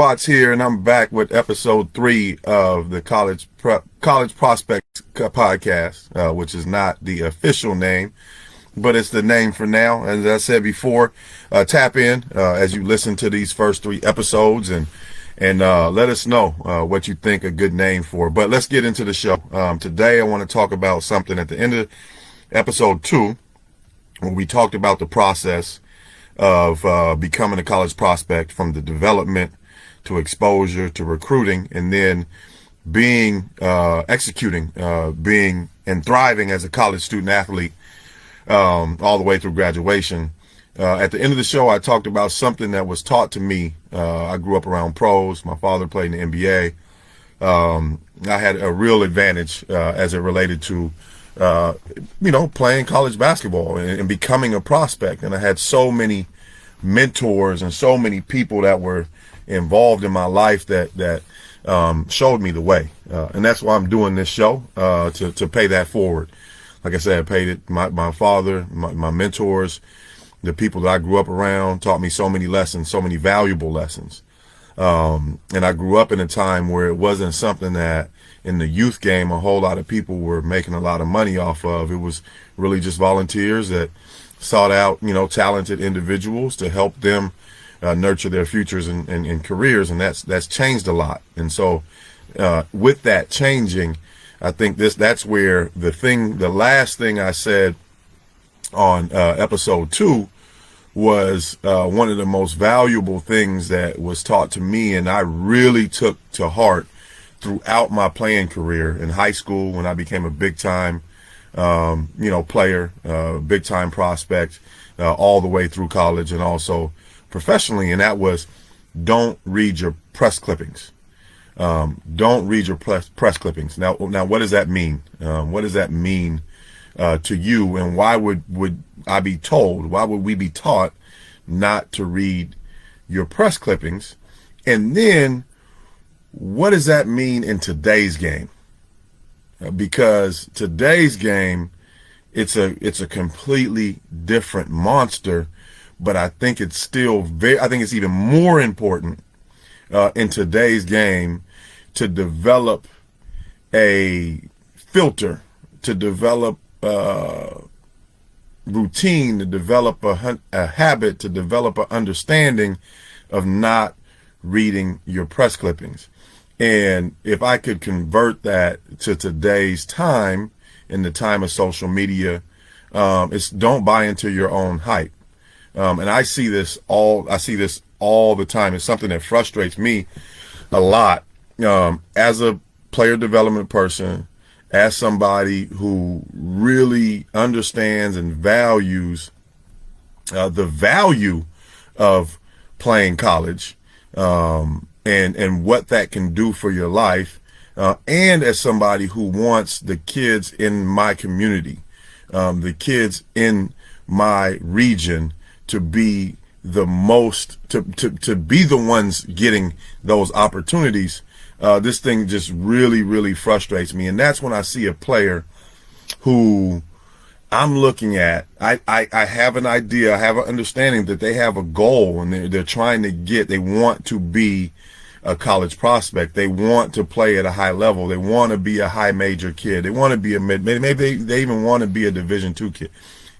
Watts here, and I'm back with episode 3 of the College Prospect podcast, which is not the official name, but it's the name for now. As I said before, tap in as you listen to these first 3 episodes and let us know what you think a good name for. But let's get into the show. Today I want to talk about something at the end of episode 2, when we talked about the process of becoming a college prospect, from the development to exposure to recruiting, and then executing, being and thriving as a college student athlete all the way through graduation. At the end of the show, I talked about something that was taught to me. I grew up around pros. My father played in the NBA. I had a real advantage as it related to playing college basketball and becoming a prospect. And I had so many mentors and so many people that were involved in my life that showed me the way. And that's why I'm doing this show, to pay that forward. Like I said, I paid it. My father, my mentors, the people that I grew up around taught me so many lessons, so many valuable lessons. And I grew up in a time where it wasn't something that in the youth game a whole lot of people were making a lot of money off of. It was really just volunteers that sought out, talented individuals to help them nurture their futures and careers. And that's changed a lot. And so with that changing, I think that's where the last thing I said on episode 2 was one of the most valuable things that was taught to me, and I really took to heart throughout my playing career. In high school, when I became a big time player, big time prospect, all the way through college and also professionally, and that was, don't read your press clippings. Don't read your press clippings. Now what does that mean? What does that mean to you, and why would I be told, why would we be taught not to read your press clippings? And then what does that mean in today's game? Because today's game, it's a completely different monster, but I think it's still I think it's even more important in today's game to develop a filter, to develop routine, to develop a habit, to develop an understanding of not reading your press clippings. And if I could convert that to today's time, in the time of social media, it's don't buy into your own hype. And I see this all the time. It's something that frustrates me a lot as a player development person, as somebody who really understands and values the value of playing college, and what that can do for your life, and as somebody who wants the kids in my community, the kids in my region, to be the most, to be the ones getting those opportunities. This thing just really, really frustrates me. And that's when I see a player who I'm looking at, I have an idea, I have an understanding that they have a goal, and they're trying to they want to be a college prospect. They want to play at a high level. They want to be a high major kid. They want to be maybe they even want to be a Division II kid.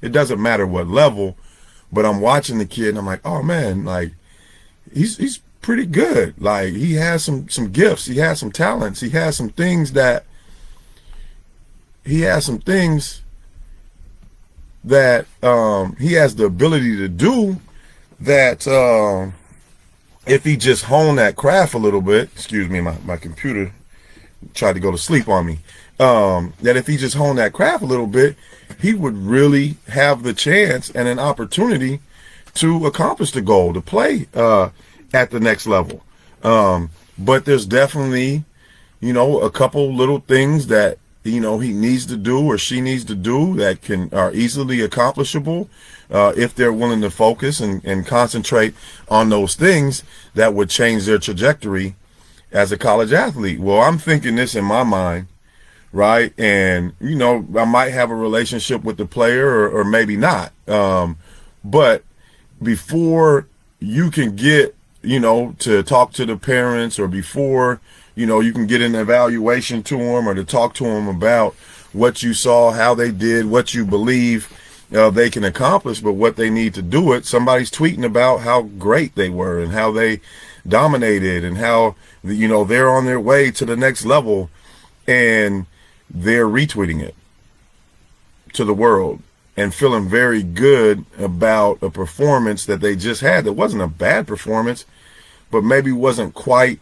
It doesn't matter what level, but I'm watching the kid and I'm like, oh man, like he's pretty good. Like he has some gifts. He has some talents. He has some things that he has the ability to do that, if he just honed that craft a little bit, excuse me, my computer tried to go to sleep on me, that if he just honed that craft a little bit, he would really have the chance and an opportunity to accomplish the goal, to play at the next level. But there's definitely, a couple little things that, he needs to do or she needs to do that are easily accomplishable, if they're willing to focus and concentrate on those things that would change their trajectory as a college athlete. Well, I'm thinking this in my mind, right? And, I might have a relationship with the player or maybe not. But before you can get to talk to the parents, or before, you can get an evaluation to them, or to talk to them about what you saw, how they did, what you believe they can accomplish, but what they need to do it. Somebody's tweeting about how great they were and how they dominated and how, they're on their way to the next level, and they're retweeting it to the world and feeling very good about a performance that they just had. That wasn't a bad performance, but maybe wasn't quite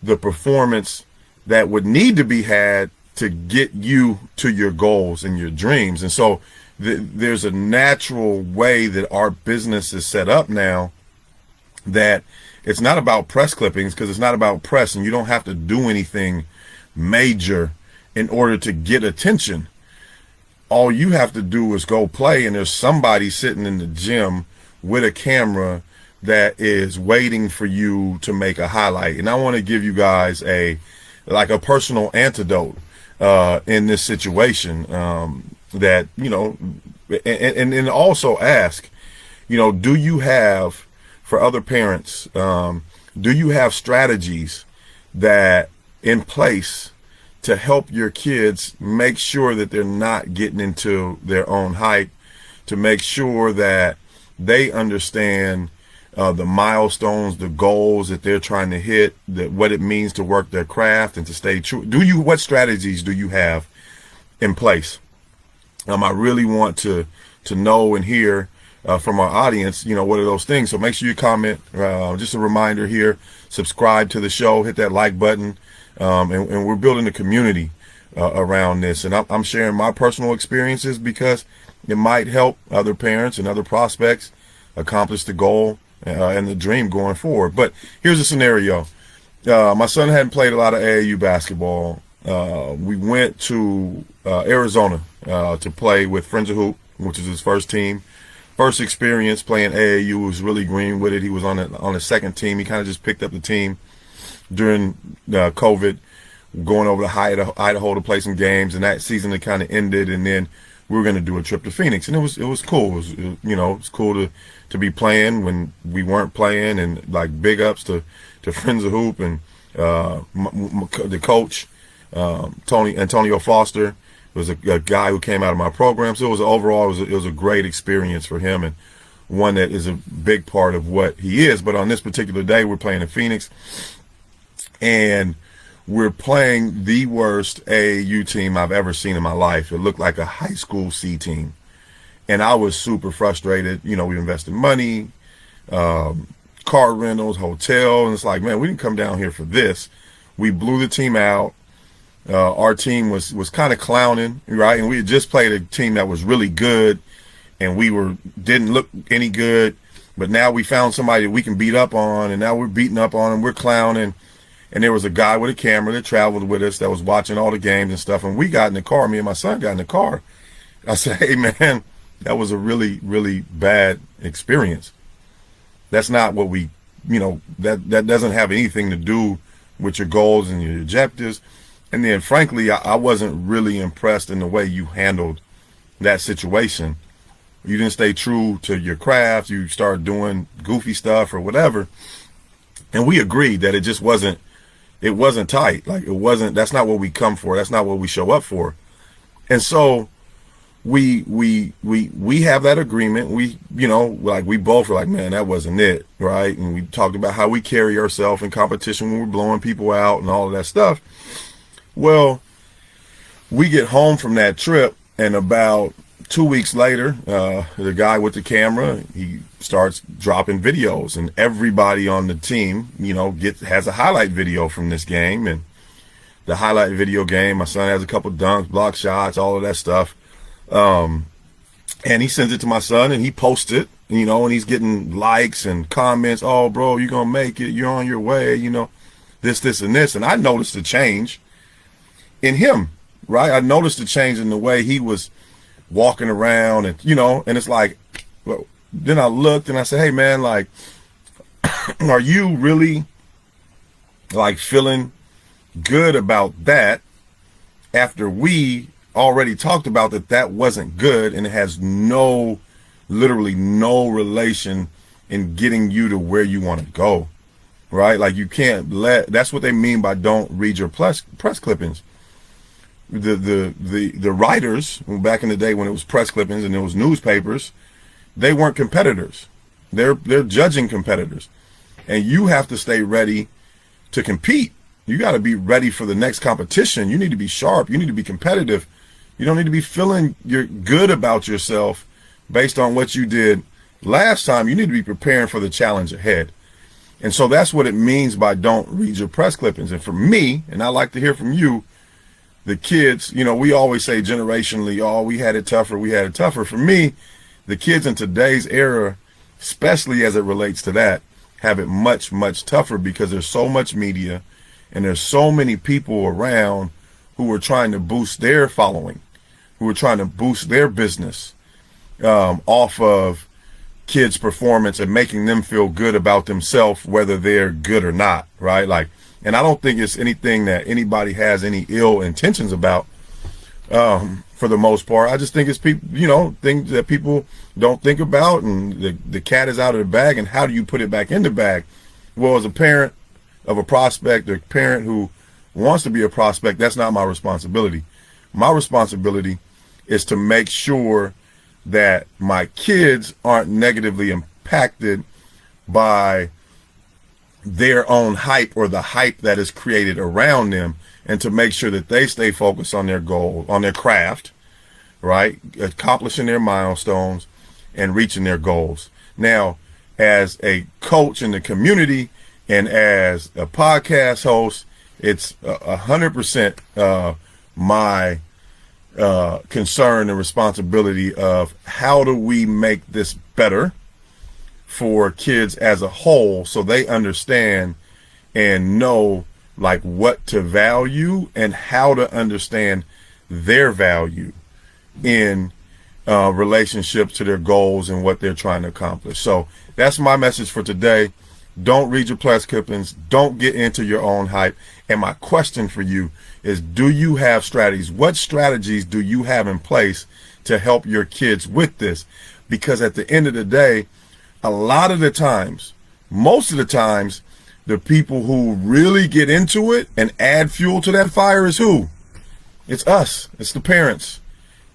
the performance that would need to be had to get you to your goals and your dreams. And so there's a natural way that our business is set up now, that it's not about press clippings, because it's not about press, and you don't have to do anything major in order to get attention. All you have to do is go play, and there's somebody sitting in the gym with a camera that is waiting for you to make a highlight. And I want to give you guys a personal antidote in this situation, that, and also ask, do you have, for other parents, do you have strategies that in place to help your kids make sure that they're not getting into their own hype, to make sure that they understand the milestones, the goals that they're trying to hit, that what it means to work their craft and to stay true? What strategies do you have in place? I really want to know and hear from our audience, what are those things? So make sure you comment. Just a reminder here, subscribe to the show, hit that like button. And we're building a community around this. And I'm sharing my personal experiences because it might help other parents and other prospects accomplish the goal and the dream going forward. But here's a scenario. My son hadn't played a lot of AAU basketball. We went to Arizona to play with Friends of Hoop, which is his first team. First experience playing AAU, was really green with it. He was on the second team. He kind of just picked up the team during COVID, going over to Idaho to play some games, and that season it kind of ended, and then we were going to do a trip to Phoenix, and it was cool. It's cool to be playing when we weren't playing, and like big ups to Friends of Hoop and the coach, Antonio Foster was a guy who came out of my program. So it was a great experience for him, and one that is a big part of what he is. But on this particular day, we're playing in Phoenix, and we're playing the worst AAU team I've ever seen in my life. It looked like a high school C team. And I was super frustrated. We invested money, car rentals, hotel, and it's like, man, we didn't come down here for this. We blew the team out. Our team was kind of clowning, right? And we had just played a team that was really good, and didn't look any good. But now we found somebody that we can beat up on, and now we're beating up on them. We're clowning. And there was a guy with a camera that traveled with us that was watching all the games and stuff. And we got in the car. Me and my son got in the car. I said, hey, man, that was a really, really bad experience. That's not what that doesn't have anything to do with your goals and your objectives. And then, frankly, I wasn't really impressed in the way you handled that situation. You didn't stay true to your craft. You started doing goofy stuff or whatever. And we agreed that it just wasn't tight. Like, that's not what we come for. That's not what we show up for. And so we have that agreement. We both were like, man, that wasn't it. Right. And we talked about how we carry ourselves in competition when we're blowing people out and all of that stuff. Well, we get home from that trip, and about 2 weeks later, the guy with the camera, he starts dropping videos, and everybody on the team, has a highlight video from this game. And the highlight video game, my son has a couple dunks, block shots, all of that stuff. And he sends it to my son, and he posts it, and he's getting likes and comments. Oh, bro, you're going to make it. You're on your way, this, and this. And I noticed a change in him, right? I noticed a change in the way he was walking around, and and it's like, well, then I looked and I said, hey man, like, are you really like feeling good about that after we already talked about that wasn't good, and it has literally no relation in getting you to where you want to go? right? Like, you can't that's what they mean by don't read your press clippings. The writers back in the day when it was press clippings and it was newspapers, they weren't competitors. They're judging competitors, and you have to stay ready to compete. You got to be ready for the next competition. You need to be sharp. You need to be competitive. You don't need to be feeling you're good about yourself based on what you did last time. You need to be preparing for the challenge ahead. And so that's what it means by don't read your press clippings. And for me, and I like to hear from you, the kids, you know, we always say generationally, oh, we had it tougher. For me, the kids in today's era, especially as it relates to that, have it much, much tougher because there's so much media and there's so many people around who are trying to boost their following, who are trying to boost their business off of kids' performance and making them feel good about themselves, whether they're good or not, right? Like, and I don't think it's anything that anybody has any ill intentions about, for the most part. I just think it's people, you know, things that people don't think about, and the cat is out of the bag, and how do you put it back in the bag? Well, as a parent of a prospect, a parent who wants to be a prospect, that's not my responsibility. My responsibility is to make sure that my kids aren't negatively impacted by their own hype or the hype that is created around them, and to make sure that they stay focused on their goal, on their craft, right? Accomplishing their milestones and reaching their goals. Now, as a coach in the community and as a podcast host, it's 100% my concern and responsibility of how do we make this better for kids as a whole, so they understand and know like what to value and how to understand their value in relationships to their goals and what they're trying to accomplish. So that's my message for today. Don't read your press clippings. Don't get into your own hype. And my question for you is, do you have strategies? What strategies do you have in place to help your kids with this? Because at the end of the day, a lot of the times, most of the times, the people who really get into it and add fuel to that fire is who? It's us. It's the parents.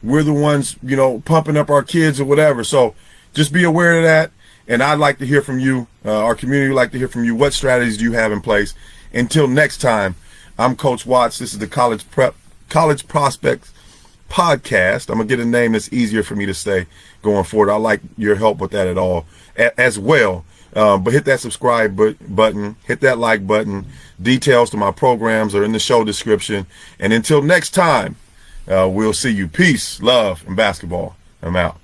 We're the ones, you know, pumping up our kids or whatever. So just be aware of that. And I'd like to hear from you. Our community would like to hear from you. What strategies do you have in place? Until next time, I'm Coach Watts. This is the College Prospects Podcast. I'm going to get a name that's easier for me to say going forward. I'd like your help with that as well. But hit that subscribe button, hit that like button. Details to my programs are in the show description. And until next time, we'll see you. Peace, love, and basketball. I'm out.